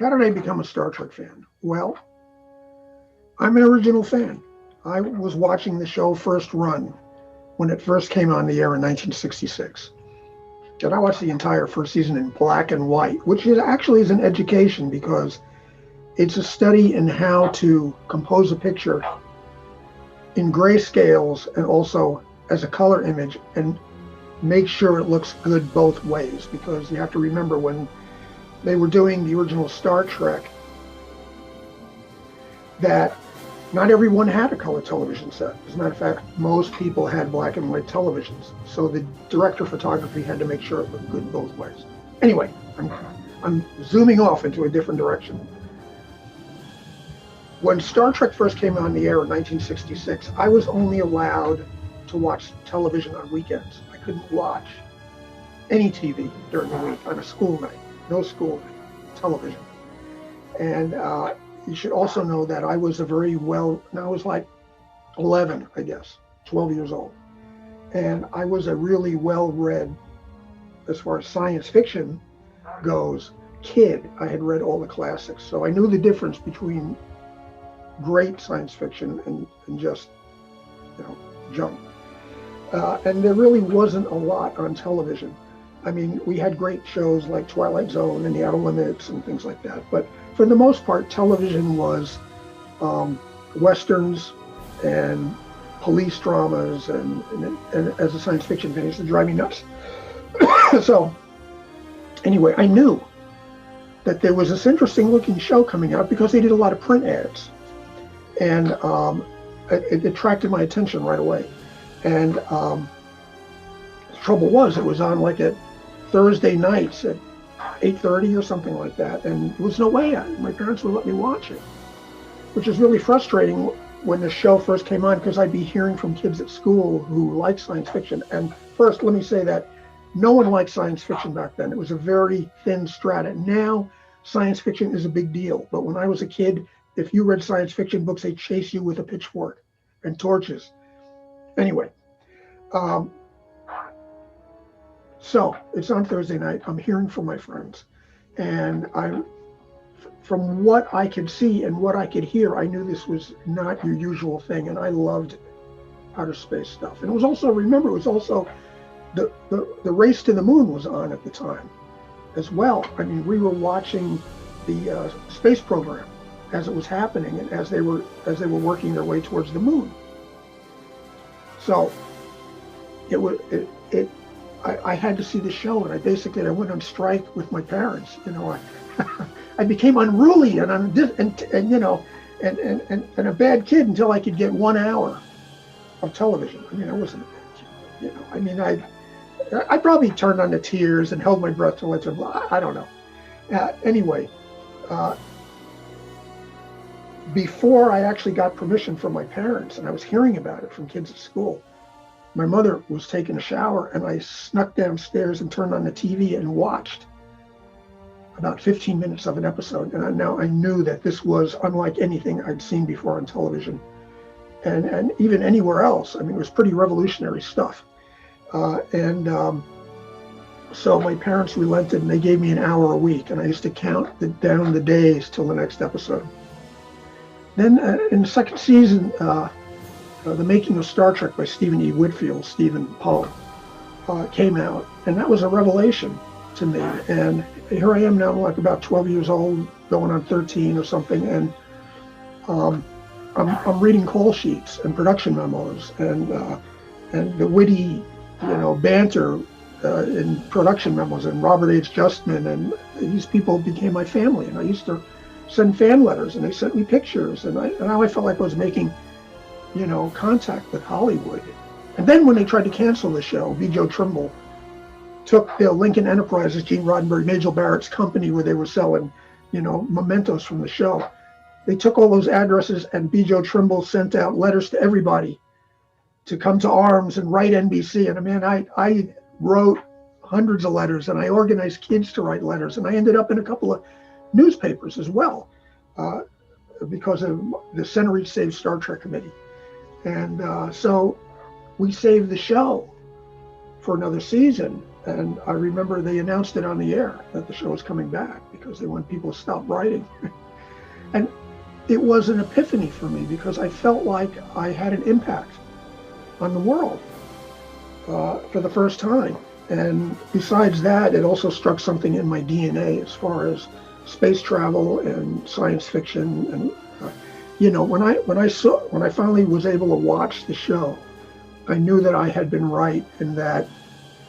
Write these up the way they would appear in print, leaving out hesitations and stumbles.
How did I become a Star Trek fan? Well, I'm an original fan. I was watching the show first run when it first came on the air in 1966. And I watched the entire first season in black and white, which is actually is an education because it's a study in how to compose a picture in grayscales and also as a color image and make sure it looks good both ways, because you have to remember when they were doing the original Star Trek that not everyone had a color television set. As a matter of fact, most people had black and white televisions. So the director of photography had to make sure it looked good both ways. Anyway, I'm zooming off into a different direction. When Star Trek first came on the air in 1966, I was only allowed to watch television on weekends. I couldn't watch any TV during the week on a school night, no school night, television. And you should also know that I was I was like 11, I guess, 12 years old. And I was a really well-read, as far as science fiction goes, kid. I had read all the classics. So I knew the difference between great science fiction and just, junk. And there really wasn't a lot on television. I mean, we had great shows like Twilight Zone and The Outer Limits and things like that. But for the most part, television was Westerns and police dramas, and as a science fiction fan, it used to drive me nuts. So anyway, I knew that there was this interesting looking show coming out because they did a lot of print ads. And it attracted my attention right away. And the trouble was, it was on like at Thursday nights at 8:30 or something like that. And there was no way my parents would let me watch it, which is really frustrating when the show first came on, because I'd be hearing from kids at school who like science fiction. And first, let me say that no one liked science fiction back then. It was a very thin strata. Now, science fiction is a big deal. But when I was a kid, if you read science fiction books, they'd chase you with a pitchfork and torches. Anyway, so it's on Thursday night. I'm hearing from my friends. And from what I could see and what I could hear, I knew this was not your usual thing. And I loved outer space stuff. And it was also, remember, it was also the race to the moon was on at the time as well. I mean, we were watching the space program as it was happening and as they were working their way towards the moon. So I had to see the show, and I went on strike with my parents. I became unruly and a bad kid until I could get 1 hour of television. I mean, I wasn't a bad kid. I mean, I probably turned on the tears and held my breath till I said, I don't know. Anyway, before I actually got permission from my parents, and I was hearing about it from kids at school, my mother was taking a shower, and I snuck downstairs and turned on the TV and watched about 15 minutes of an episode. And now I knew that this was unlike anything I'd seen before on television and even anywhere else. I mean, it was pretty revolutionary stuff. So my parents relented, and they gave me an hour a week, and I used to count down the days till the next episode. Then in the second season, The Making of Star Trek by Stephen E. Whitfield, Stephen Poe, came out, and that was a revelation to me. And here I am now, like about 12 years old, going on 13 or something, and I'm reading call sheets and production memos and the witty, banter in production memos, and Robert H. Justman, and these people became my family. And I used to send fan letters, and they sent me pictures, and now I felt like I was making, contact with Hollywood. And then when they tried to cancel the show, B. Joe Trimble took the Lincoln Enterprises, Gene Roddenberry, Majel Barrett's company, where they were selling, mementos from the show. They took all those addresses, and B. Joe Trimble sent out letters to everybody to come to arms and write NBC. And I wrote hundreds of letters, and I organized kids to write letters, and I ended up in a couple of newspapers as well because of the Center East Save Star Trek Committee. And so we saved the show for another season, And I remember they announced it on the air that the show was coming back because they want people to stop writing. And it was an epiphany for me because I felt like I had an impact on the world for the first time. And besides that, it also struck something in my DNA as far as space travel and science fiction. And when I finally was able to watch the show, I knew that I had been right and that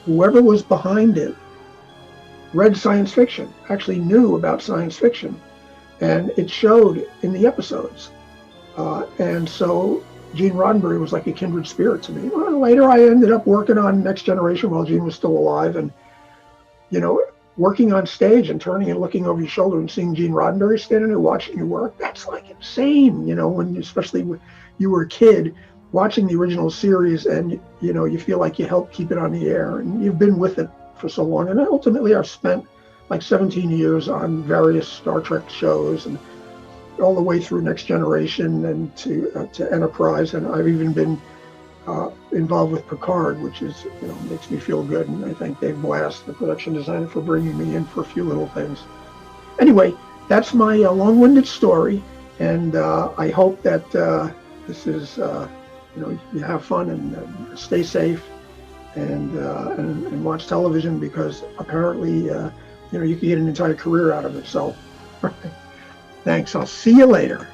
whoever was behind it read science fiction, actually knew about science fiction, and it showed in the episodes. And so Gene Roddenberry was like a kindred spirit to me. Well, later I ended up working on Next Generation while Gene was still alive, and working on stage and turning and looking over your shoulder and seeing Gene Roddenberry standing there watching you work, that's like insane, especially when you were a kid watching the original series and, you feel like you helped keep it on the air and you've been with it for so long. And ultimately I've spent like 17 years on various Star Trek shows and all the way through Next Generation and to Enterprise. And I've even been involved with Picard, which is, makes me feel good. And I thank Dave Blast, the production designer, for bringing me in for a few little things. Anyway, that's my long-winded story. And I hope that this is, you have fun and stay safe and watch television because apparently, you can get an entire career out of it. So, thanks. I'll see you later.